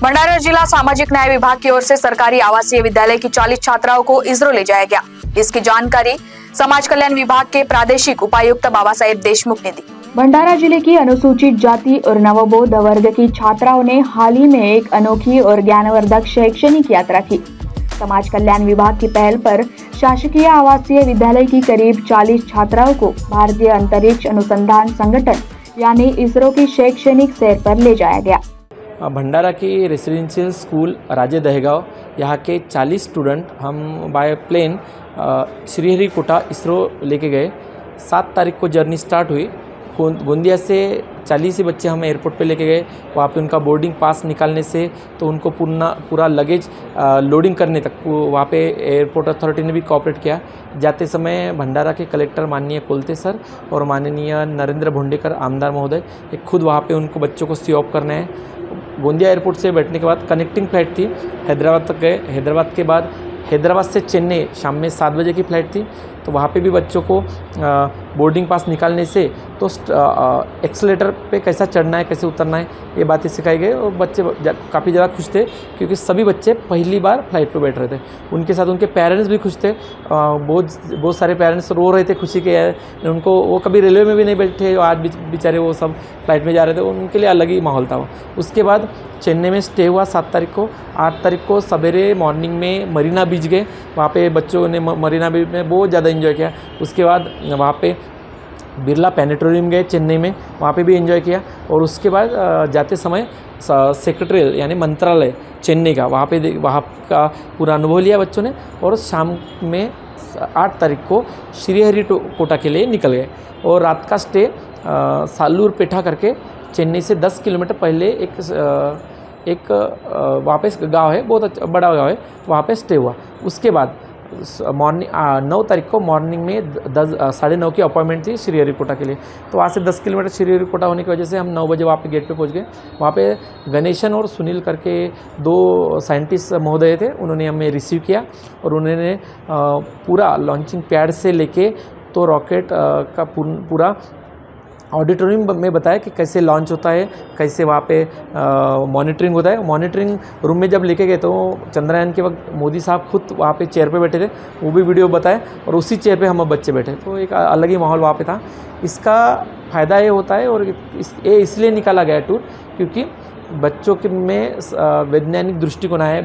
भंडारा जिला सामाजिक न्याय विभाग की ओर से सरकारी आवासीय विद्यालय की 40 छात्राओं को इसरो ले जाया गया। इसकी जानकारी समाज कल्याण विभाग के प्रादेशिक उपायुक्त बाबा साहेब देशमुख ने दी। भंडारा जिले की अनुसूचित जाति और नवबोध वर्ग की छात्राओं ने हाल ही में एक अनोखी और ज्ञानवर्धक शैक्षणिक यात्रा की। समाज कल्याण विभाग की पहल पर शासकीय आवासीय विद्यालय की करीब 40 छात्राओं को भारतीय अंतरिक्ष अनुसंधान संगठन यानी इसरो की शैक्षणिक सैर पर ले जाया गया। भंडारा की रेसिडेंशियल स्कूल राजे दहेगांव यहाँ के 40 स्टूडेंट हम बाय प्लेन श्रीहरिकोटा इसरो लेके गए। 7 तारीख को जर्नी स्टार्ट हुई। गोंदिया से 40 ही बच्चे हम एयरपोर्ट पे लेके गए। वहाँ पे उनका बोर्डिंग पास निकालने से तो उनको पूरा लगेज लोडिंग करने तक वहाँ पे एयरपोर्ट अथॉरिटी ने भी कोऑपरेट किया। जाते समय भंडारा के कलेक्टर माननीय कोलते सर और माननीय नरेंद्र भोंडेकर आमदार महोदय एक खुद वहाँ पे उनको बच्चों को सी ऑफ करना है। गोंदिया एयरपोर्ट से बैठने के बाद कनेक्टिंग फ़्लाइट थी, हैदराबाद तक गए। हैदराबाद के बाद हैदराबाद से चेन्नई शाम में 7 बजे की फ़्लाइट थी। तो वहाँ पे भी बच्चों को बोर्डिंग पास निकालने से तो एक्सेलेटर पे कैसा चढ़ना है, कैसे उतरना है, ये बातें सिखाई गई। और बच्चे काफ़ी ज़्यादा खुश थे क्योंकि सभी बच्चे पहली बार फ्लाइट पे बैठ रहे थे। उनके साथ उनके पेरेंट्स भी खुश थे। बहुत सारे पेरेंट्स रो रहे थे खुशी के। उनको वो कभी रेलवे में भी नहीं बैठे, आज बेचारे वो सब फ्लाइट में जा रहे थे, उनके लिए अलग ही माहौल था वो। उसके बाद चेन्नई में स्टे हुआ 7 तारीख को। 8 तारीख को सवेरे मॉर्निंग में मरीना बीच गए। वहाँ पे बच्चों ने मरीना बीच में बहुत ज़्यादा एंजॉय किया। उसके बाद वहाँ पे बिरला प्लैनेटोरियम गए चेन्नई में, वहाँ पे भी एंजॉय किया। और उसके बाद जाते समय सेक्रेटरियल यानी मंत्रालय चेन्नई का वहाँ का पूरा अनुभव लिया बच्चों ने। और शाम में 8 तारीख को श्रीहरिकोटा के लिए निकल गए। और रात का स्टे सालूर पेठा करके चेन्नई से 10 किलोमीटर पहले एक वहाँ पे गाँव है, बहुत अच्छा बड़ा गाँव है, वहाँ पे स्टे हुआ। उसके बाद मॉर्निंग 9 तारीख को मॉर्निंग में 9:30 की अपॉइंटमेंट थी श्रीहरिकोटा के लिए। तो वहाँ से 10 किलोमीटर श्रीहरिकोटा होने की वजह से हम 9 बजे वहाँ पे गेट पे पहुँच गए। वहाँ पे गणेशन और सुनील करके 2 साइंटिस्ट महोदय थे, उन्होंने हमें रिसीव किया और उन्होंने पूरा लॉन्चिंग पैड से लेके तो रॉकेट का पूरा ऑडिटोरियम में बताया कि कैसे लॉन्च होता है, कैसे वहाँ पे मॉनिटरिंग होता है। मॉनिटरिंग रूम में जब लेके गए तो चंद्रयान के वक्त मोदी साहब खुद वहाँ पे चेयर पे बैठे थे, वो भी वीडियो बताए। और उसी चेयर पे हम बच्चे बैठे, तो एक अलग ही माहौल वहाँ पे था। इसका फ़ायदा ये होता है और ये इसलिए निकाला गया टूर क्योंकि बच्चों के में वैज्ञानिक दृष्टिकोण है।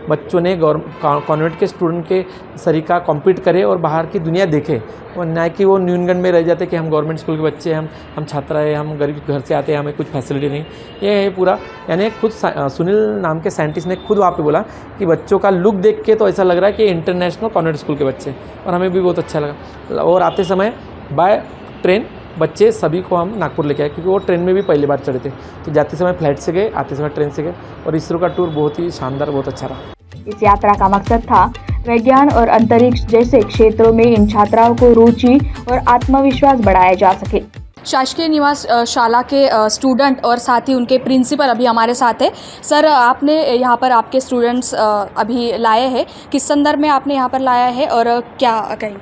बच्चों ने कॉन्वेंट के स्टूडेंट के सरीका कॉम्पीट करे और बाहर की दुनिया देखे, और ना कि वो न्यूनगंड में रह जाते कि हम गवर्नमेंट स्कूल के बच्चे हैं, हम छात्र हैं, हम गरीब घर से आते हैं, हमें कुछ फैसिलिटी नहीं। ये है पूरा, यानी खुद सुनील नाम के साइंटिस्ट ने खुद वहाँ पे बोला कि बच्चों का लुक देख के तो ऐसा लग रहा है कि इंटरनेशनल कॉन्वेंट स्कूल के बच्चे, और हमें भी बहुत अच्छा लगा। और आते समय बाय ट्रेन बच्चे सभी को हम नागपुर लेके आए क्योंकि वो ट्रेन में भी पहली बार चढ़े थे। तो जाते समय फ्लाइट से गए, आते समय ट्रेन से गए। और इसरो का टूर बहुत ही शानदार, बहुत अच्छा रहा। इस यात्रा का मकसद था विज्ञान और अंतरिक्ष जैसे क्षेत्रों में इन छात्राओं को रुचि और आत्मविश्वास बढ़ाया जा सके। शासकीय निवास शाला के स्टूडेंट और साथ ही उनके प्रिंसिपल अभी हमारे साथ है। सर, आपने यहाँ पर आपके स्टूडेंट्स अभी लाए हैं, किस संदर्भ में आपने यहाँ पर लाया है और क्या कहेंगे?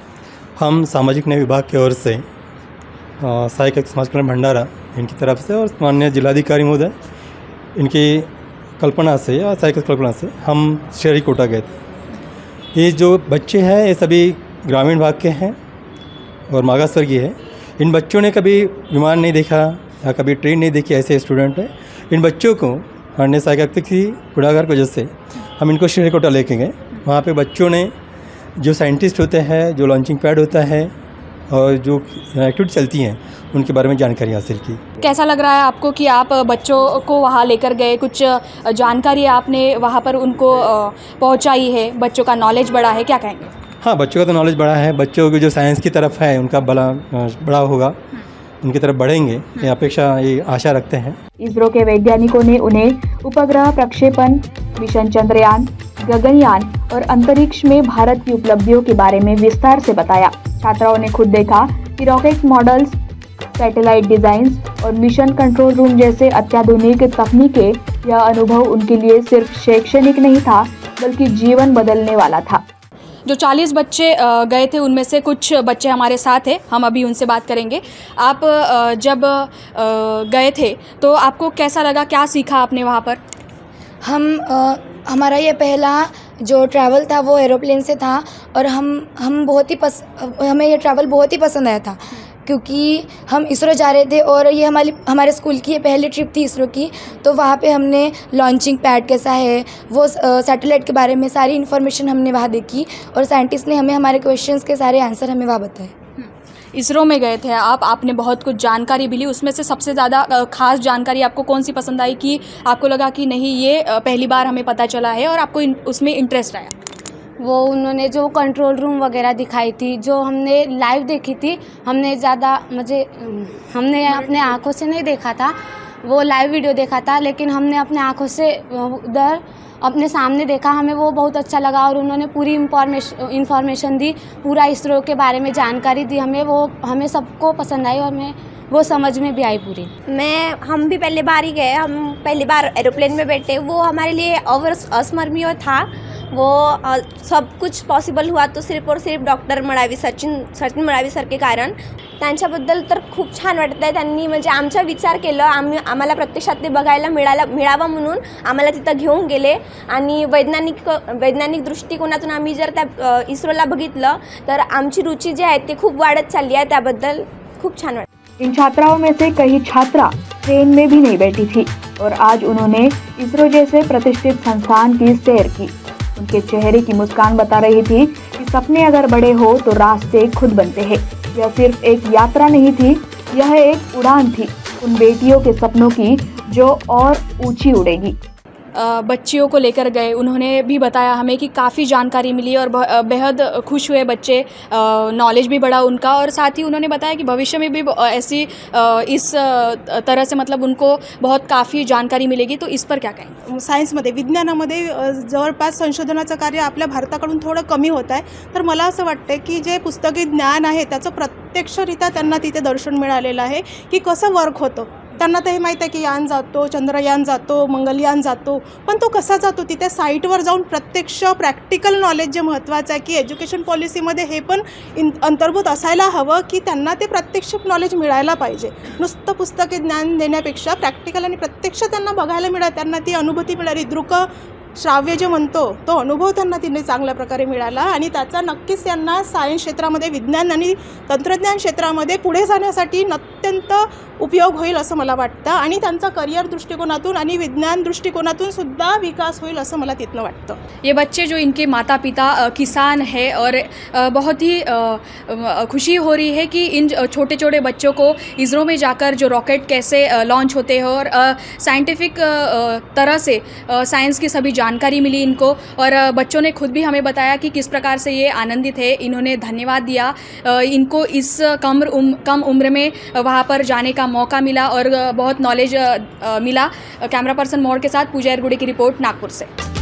हम सामाजिक न्याय विभाग की ओर से सहायक समाज कल्याण भंडारा इनकी तरफ से और माननीय जिलाधिकारी महोदय इनकी कल्पना से या सहायक कल्पना से हम श्रीहरिकोटा गए थे। ये जो बच्चे हैं ये सभी ग्रामीण भाग के हैं और मागास वर्गीय है। इन बच्चों ने कभी विमान नहीं देखा या कभी ट्रेन नहीं देखी, ऐसे स्टूडेंट हैं। इन बच्चों को माननीय सहायक की पुढ़ाकार की वजह से हम इनको श्रीहरिकोटा लेके गए। वहाँ पे बच्चों ने जो साइंटिस्ट होते हैं, जो लॉन्चिंग पैड होता है और जो एक्टिविटी चलती हैं उनके बारे में जानकारी हासिल की। कैसा लग रहा है आपको कि आप बच्चों को वहाँ लेकर गए, कुछ जानकारी आपने वहाँ पर उनको पहुँचाई है, बच्चों का नॉलेज बढ़ा है, क्या कहेंगे? हाँ, बच्चों का तो नॉलेज बढ़ा है। बच्चों की जो साइंस की तरफ है उनका बड़ा होगा, उनकी तरफ बढ़ेंगे, ये अपेक्षा, ये आशा रखते हैं। इसरो के वैज्ञानिकों ने उन्हें उपग्रह प्रक्षेपण, मिशन चंद्रयान, गगनयान और अंतरिक्ष में भारत की उपलब्धियों के बारे में विस्तार से बताया। छात्राओं ने खुद देखा कि रॉकेट मॉडल्स, सैटेलाइट डिजाइन्स और मिशन कंट्रोल रूम जैसे अत्याधुनिक तकनीकें, यह अनुभव उनके लिए सिर्फ शैक्षणिक नहीं था बल्कि जीवन बदलने वाला था। जो 40 बच्चे गए थे उनमें से कुछ बच्चे हमारे साथ हैं, हम अभी उनसे बात करेंगे। आप जब गए थे तो आपको कैसा लगा, क्या सीखा आपने वहाँ पर? हमारा ये पहला जो ट्रैवल था वो एरोप्लेन से था और हम बहुत ही हमें ये ट्रैवल बहुत ही पसंद आया था क्योंकि हम इसरो जा रहे थे और ये हमारे स्कूल की ये पहली ट्रिप थी इसरो की। तो वहाँ पे हमने लॉन्चिंग पैड कैसा है वो सैटेलाइट के बारे में सारी इन्फॉर्मेशन हमने वहाँ देखी और साइंटिस्ट ने हमें हमारे क्वेश्चंस के सारे आंसर हमें वहाँ बताए। इसरो में गए थे आपने बहुत कुछ जानकारी भी ली, उसमें से सबसे ज़्यादा खास जानकारी आपको कौन सी पसंद आई कि आपको लगा कि नहीं ये पहली बार हमें पता चला है और आपको उसमें इंटरेस्ट आया? वो उन्होंने जो कंट्रोल रूम वगैरह दिखाई थी, जो हमने लाइव देखी थी, हमने अपने आँखों से नहीं देखा था, वो लाइव वीडियो देखा था, लेकिन हमने अपने आँखों से उधर अपने सामने देखा, हमें वो बहुत अच्छा लगा और उन्होंने पूरी इन्फॉर्मेशन दी, पूरा इसरो के बारे में जानकारी दी हमें सबको पसंद आई और हमें वो समझ में भी आई पूरी। हम भी पहली बार ही गए, हम पहली बार एरोप्लेन में बैठे, वो हमारे लिए अविस्मरणीय था। वो सब कुछ पॉसिबल हुआ तो सिर्फ और सिर्फ डॉक्टर सचिन मडावी सर के कारण। त्यांच्याबद्दल तर खूप छान वाटतं आहे, त्यांनी म्हणजे आमचा विचार केला, आम्हाला प्रत्यक्षात ते बघायला मिळावं म्हणून आम्हाला तिथं घेऊन गेले आणि वैज्ञानिक दृष्टिकोनातून आम्ही जर त्या इस्रोला बघितलं तर आमची रुची जी आहे ती खूप वाढत चालली आहे, त्याबद्दल खूप छान वाटतं। इन छात्राओं में से कई छात्रा ट्रेन में भी नहीं बैठी थी और आज उन्होंने इसरो जैसे प्रतिष्ठित संस्थान की सैर की। उनके चेहरे की मुस्कान बता रही थी कि सपने अगर बड़े हो तो रास्ते खुद बनते हैं। यह सिर्फ एक यात्रा नहीं थी, यह एक उड़ान थी उन बेटियों के सपनों की जो और ऊंची उड़ेगी। बच्चियों को लेकर गए, उन्होंने भी बताया हमें कि काफ़ी जानकारी मिली और बेहद खुश हुए बच्चे, नॉलेज भी बढ़ा उनका और साथ ही उन्होंने बताया कि भविष्य में भी ऐसी इस तरह से मतलब उनको बहुत काफ़ी जानकारी मिलेगी। तो इस पर क्या कहेंगे? सायन्समध्ये विज्ञानामध्ये जवळपास संशोधनाचं कार्य आपल्या भारताकडून थोडं कमी होत आहे, तर मला असं वाटतं की जे पुस्तकी ज्ञान आहे त्याचं प्रत्यक्षरित्या त्यांना तिथे दर्शन मिळालेलं आहे की कसं वर्क होतं। त्यांना तर हे माहीत आहे की यान जातो, चंद्रयान जातो, मंगलयान जातो, पण तो कसा जातो तिथे साईटवर जाऊन प्रत्यक्ष प्रॅक्टिकल नॉलेज जे महत्त्वाचं आहे की एज्युकेशन पॉलिसीमध्ये हे पण अंतर्भूत असायला हवं की त्यांना ते प्रत्यक्ष नॉलेज मिळायला पाहिजे। नुसतं पुस्तकी ज्ञान देण्यापेक्षा प्रॅक्टिकल आणि प्रत्यक्ष त्यांना बघायला मिळालं, त्यांना ती अनुभूती मिळाली, दृक श्राव्य जे म्हणतो तो अनुभव त्यांना तिने चांगल्या प्रकारे मिळाला आणि त्याचा नक्कीच त्यांना सायन्स क्षेत्रामध्ये, विज्ञान आणि तंत्रज्ञान क्षेत्रामध्ये पुढे जाण्यासाठी अत्यंत उपयोग होईल असं मला वाटतं आणि त्यांचा करियर दृष्टिकोनातून आणि विज्ञान दृष्टिकोनातून सुद्धा विकास होईल असं मला तिथनं वाटतं। ये बच्चे जो इनके माता पिता किसान है और बहुत ही खुशी हो रही है कि इन छोटे छोटे बच्चों को इसरो में जाकर जो रॉकेट कैसे लॉन्च होते हैं और साइंटिफिक तरह से साइंस की सभी जानकारी मिली इनको और बच्चों ने खुद भी हमें बताया कि किस प्रकार से ये आनंदित है। इन्होंने धन्यवाद दिया, इनको इस कम उम्र में वहाँ पर जाने का मौका मिला और बहुत नॉलेज मिला। कैमरा पर्सन मोड़ के साथ पूजा एरगुड़े की रिपोर्ट नागपुर से।